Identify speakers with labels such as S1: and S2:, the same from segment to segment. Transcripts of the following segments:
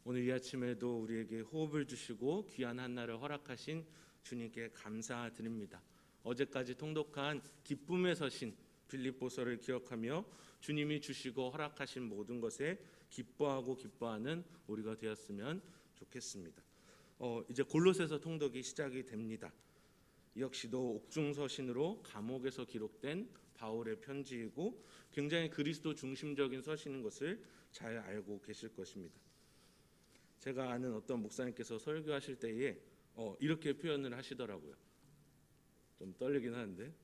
S1: 오늘 이 아침에도 우리에게 호흡을 주시고 귀한 한날을 허락하신 주님께 감사드립니다. 어제까지 통독한 기쁨의 서신 빌립보서를 기억하며 주님이 주시고 허락하신 모든 것에 기뻐하고 기뻐하는 우리가 되었으면 좋겠습니다. 이제 골로새서 통독이 시작이 됩니다. 역시도 옥중서신으로 감옥에서 기록된 바울의 편지이고 굉장히 그리스도 중심적인 서신인 것을 잘 알고 계실 것입니다. 제가 아는 어떤 목사님께서 설교하실 때에 이렇게 표현을 하시더라고요. 좀 떨리긴 하는데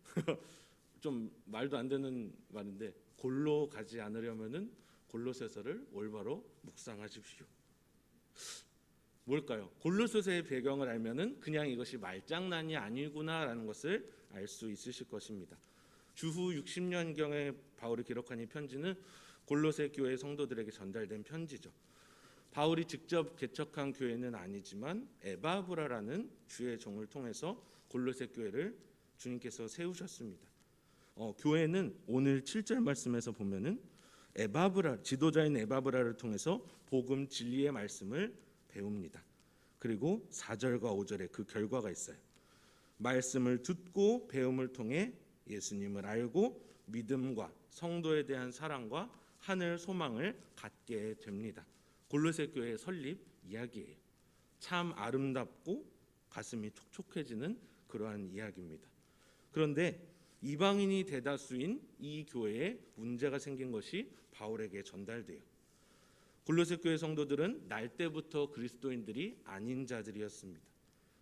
S1: 좀 말도 안 되는 말인데, 골로 가지 않으려면은 골로새서를 올바로 묵상하십시오. 뭘까요? 골로새서의 배경을 알면은 그냥 이것이 말장난이 아니구나라는 것을 알 수 있으실 것입니다. 주후 60년경에 바울이 기록한 이 편지는 골로새 교회 성도들에게 전달된 편지죠. 바울이 직접 개척한 교회는 아니지만 에바브라라는 주의 종을 통해서 골로새 교회를 주님께서 세우셨습니다. 교회는 오늘 7절 말씀에서 보면은 에바브라, 지도자인 에바브라를 통해서 복음 진리의 말씀을 배웁니다. 그리고 4절과 5절에 그 결과가 있어요. 말씀을 듣고 배움을 통해 예수님을 알고 믿음과 성도에 대한 사랑과 하늘 소망을 갖게 됩니다. 골로새 교회의 설립 이야기예요. 참 아름답고 가슴이 촉촉해지는 그러한 이야기입니다. 그런데 이방인이 대다수인 이 교회에 문제가 생긴 것이 바울에게 전달돼요. 골로새 교회 성도들은 날 때부터 그리스도인들이 아닌 자들이었습니다.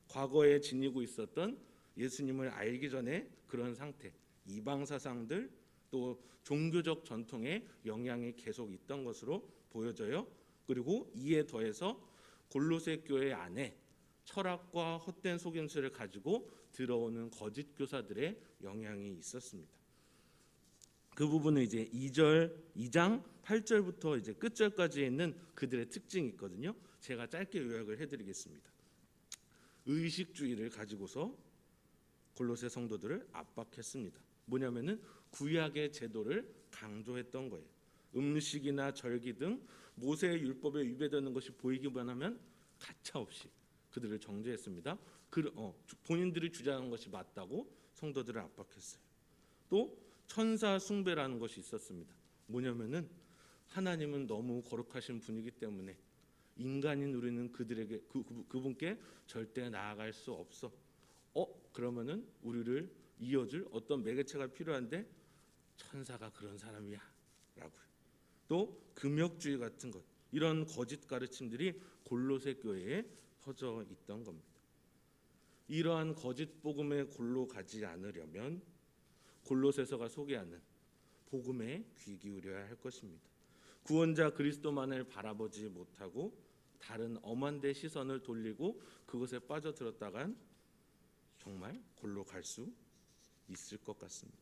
S1: 과거에 지니고 있었던 예수님을 알기 전에 그런 상태, 이방 사상들, 또 종교적 전통의 영향이 계속 있던 것으로 보여져요. 그리고 이에 더해서 골로새 교회 안에 철학과 헛된 속임수를 가지고 들어오는 거짓 교사들의 영향이 있었습니다. 그 부분은 이제 2장 8절부터 이제 끝절까지 있는 그들의 특징이 있거든요. 제가 짧게 요약을 해드리겠습니다. 의식주의를 가지고서 골로새 성도들을 압박했습니다. 뭐냐면은 구약의 제도를 강조했던 거예요. 음식이나 절기 등 모세의 율법에 위배되는 것이 보이기만 하면 가차없이 그들을 정죄했습니다. 본인들이 주장한 것이 맞다고 성도들을 압박했어요. 또 천사 숭배라는 것이 있었습니다. 뭐냐면은 하나님은 너무 거룩하신 분이기 때문에 인간인 우리는 그들에게 그분께 절대 나아갈 수 없어. 그러면은 우리를 이어줄 어떤 매개체가 필요한데 천사가 그런 사람이야 라고요. 또 금욕주의 같은 것, 이런 거짓 가르침들이 골로새 교회에 퍼져 있던 겁니다. 이러한 거짓 복음에 골로 가지 않으려면 골로새서가 소개하는 복음에 귀 기울여야 할 것입니다. 구원자 그리스도만을 바라보지 못하고 다른 엄한 데 시선을 돌리고 그것에 빠져들었다간 정말 골로 갈 수 있을 것 같습니다.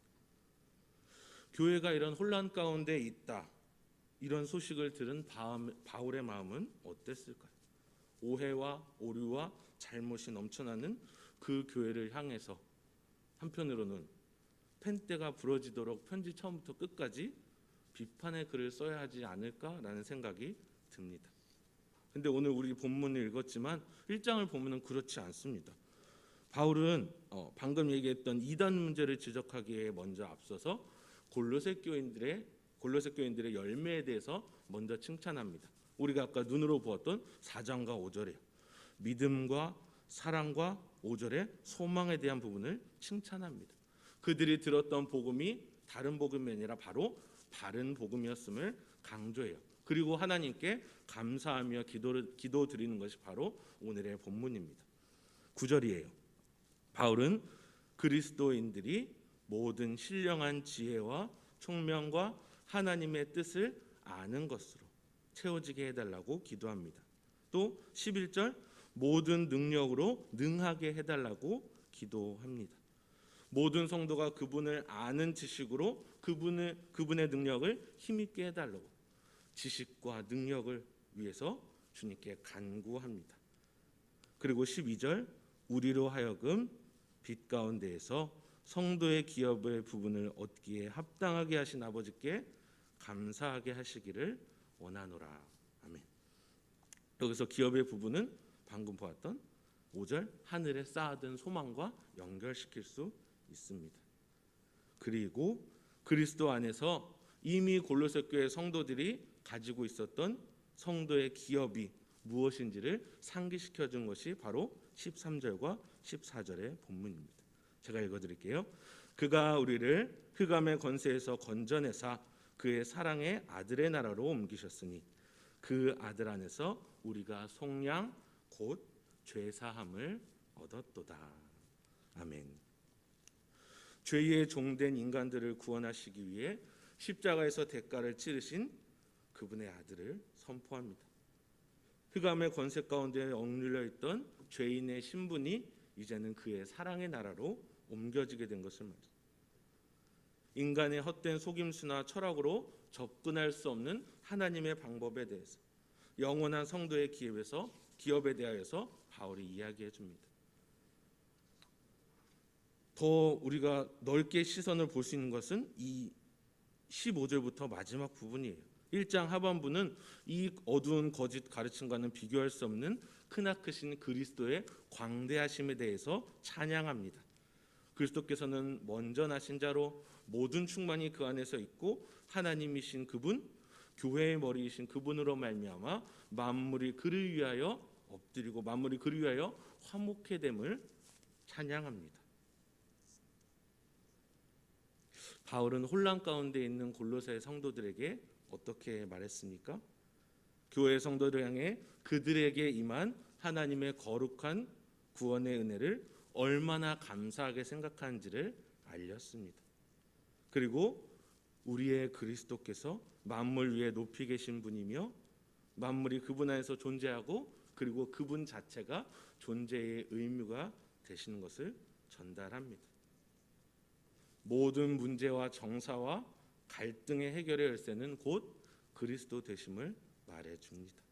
S1: 교회가 이런 혼란 가운데 있다, 이런 소식을 들은 바울의 마음은 어땠을까요? 오해와 오류와 잘못이 넘쳐나는 그 교회를 향해서 한편으로는 펜대가 부러지도록 편지 처음부터 끝까지 비판의 글을 써야 하지 않을까라는 생각이 듭니다. 근데 오늘 우리 본문을 읽었지만 1장을 보면은 그렇지 않습니다. 바울은 방금 얘기했던 이단 문제를 지적하기에 먼저 앞서서 골로새 교인들의 열매에 대해서 먼저 칭찬합니다. 우리가 아까 눈으로 보았던 4장과 5절에 믿음과 사랑과 5절에 소망에 대한 부분을 칭찬합니다. 그들이 들었던 복음이 다른 복음이 아니라 바로 바른 복음이었음을 강조해요. 그리고 하나님께 감사하며 기도 드리는 것이 바로 오늘의 본문입니다. 9절이에요. 바울은 그리스도인들이 모든 신령한 지혜와 총명과 하나님의 뜻을 아는 것으로 채워지게 해달라고 기도합니다. 또 11절 모든 능력으로 능하게 해달라고 기도합니다. 모든 성도가 그분을 아는 지식으로 그분의 능력을 힘있게 해달라고 지식과 능력을 위해서 주님께 간구합니다. 그리고 12절 우리로 하여금 빛 가운데에서 성도의 기업의 부분을 얻기에 합당하게 하신 아버지께 감사하게 하시기를 원하노라. 아멘. 여기서 기업의 부분은 방금 보았던 5절 하늘에 쌓아둔 소망과 연결시킬 수 있습니다. 그리고 그리스도 안에서 이미 골로새 교회 성도들이 가지고 있었던 성도의 기업이 무엇인지를 상기시켜 준 것이 바로 13절과 14절의 본문입니다. 제가 읽어드릴게요. 그가 우리를 흑암의 권세에서 건져내사 그의 사랑의 아들의 나라로 옮기셨으니 그 아들 안에서 우리가 속량 곧 죄사함을 얻었도다. 아멘. 죄의 종된 인간들을 구원하시기 위해 십자가에서 대가를 치르신 그분의 아들을 선포합니다. 흑암의 권세 가운데 억눌려 있던 죄인의 신분이 이제는 그의 사랑의 나라로 옮겨지게 된 것을 말합니다. 인간의 헛된 속임수나 철학으로 접근할 수 없는 하나님의 방법에 대해서 영원한 성도의 기업에 대하여서 바울이 이야기해 줍니다. 더 우리가 넓게 시선을 볼 수 있는 것은 이 15절부터 마지막 부분이에요. 1장 하반부는 이 어두운 거짓 가르침과는 비교할 수 없는 크나크신 그리스도의 광대하심에 대해서 찬양합니다. 그리스도께서는 먼저 나신 자로 모든 충만이 그 안에서 있고 하나님이신 그분, 교회의 머리이신 그분으로 말미암아 만물이 그를 위하여 엎드리고 만물이 그를 위하여 화목해 됨을 찬양합니다. 바울은 혼란 가운데 있는 골로새 성도들에게 어떻게 말했습니까? 교회 성도들 향해 그들에게 임한 하나님의 거룩한 구원의 은혜를 얼마나 감사하게 생각하는지를 알렸습니다. 그리고 우리의 그리스도께서 만물 위에 높이 계신 분이며 만물이 그분 안에서 존재하고 그리고 그분 자체가 존재의 의무가 되시는 것을 전달합니다. 모든 문제와 정사와 갈등의 해결의 열쇠는 곧 그리스도 되심을 말해줍니다.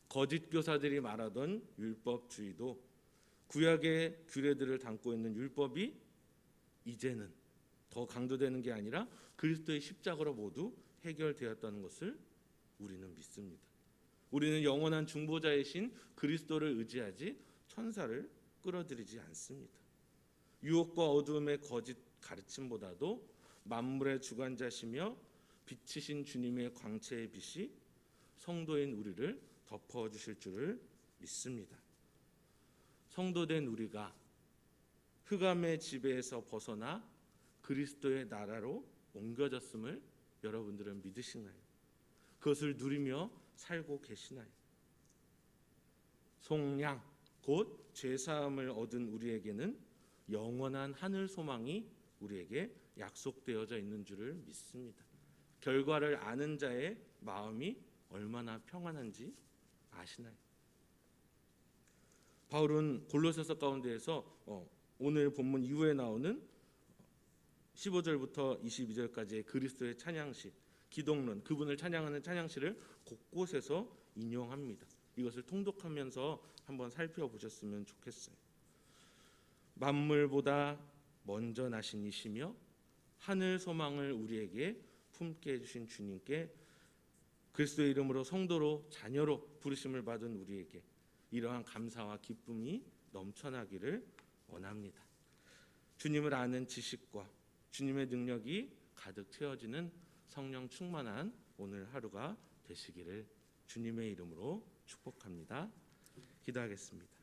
S1: 거짓 교사들이 말하던 율법주의도 구약의 규례들을 담고 있는 율법이 이제는 더 강조되는 게 아니라 그리스도의 십자가로 모두 해결되었다는 것을 우리는 믿습니다. 우리는 영원한 중보자이신 그리스도를 의지하지 천사를 끌어들이지 않습니다. 유혹과 어두움의 거짓 가르침보다도 만물의 주관자시며 빛이신 주님의 광채의 빛이 성도인 우리를 덮어주실 줄을 믿습니다. 성도된 우리가 흑암의 지배에서 벗어나 그리스도의 나라로 옮겨졌음을 여러분들은 믿으시나요? 그것을 누리며 살고 계시나요? 속량 곧 죄사함을 얻은 우리에게는 영원한 하늘 소망이 우리에게 약속되어져 있는 줄을 믿습니다. 결과를 아는 자의 마음이 얼마나 평안한지 아시나요? 바울은 골로새서 가운데에서 오늘 본문 이후에 나오는 15절부터 22절까지의 그리스도의 찬양시, 기독론, 그분을 찬양하는 찬양시를 곳곳에서 인용합니다. 이것을 통독하면서 한번 살펴보셨으면 좋겠어요. 만물보다 먼저 나신 이시며 하늘 소망을 우리에게 품게 해주신 주님께 그리스도의 이름으로 성도로 자녀로 부르심을 받은 우리에게 이러한 감사와 기쁨이 넘쳐나기를 원합니다. 주님을 아는 지식과 주님의 능력이 가득 채워지는 성령 충만한 오늘 하루가 되시기를 주님의 이름으로 축복합니다. 기도하겠습니다.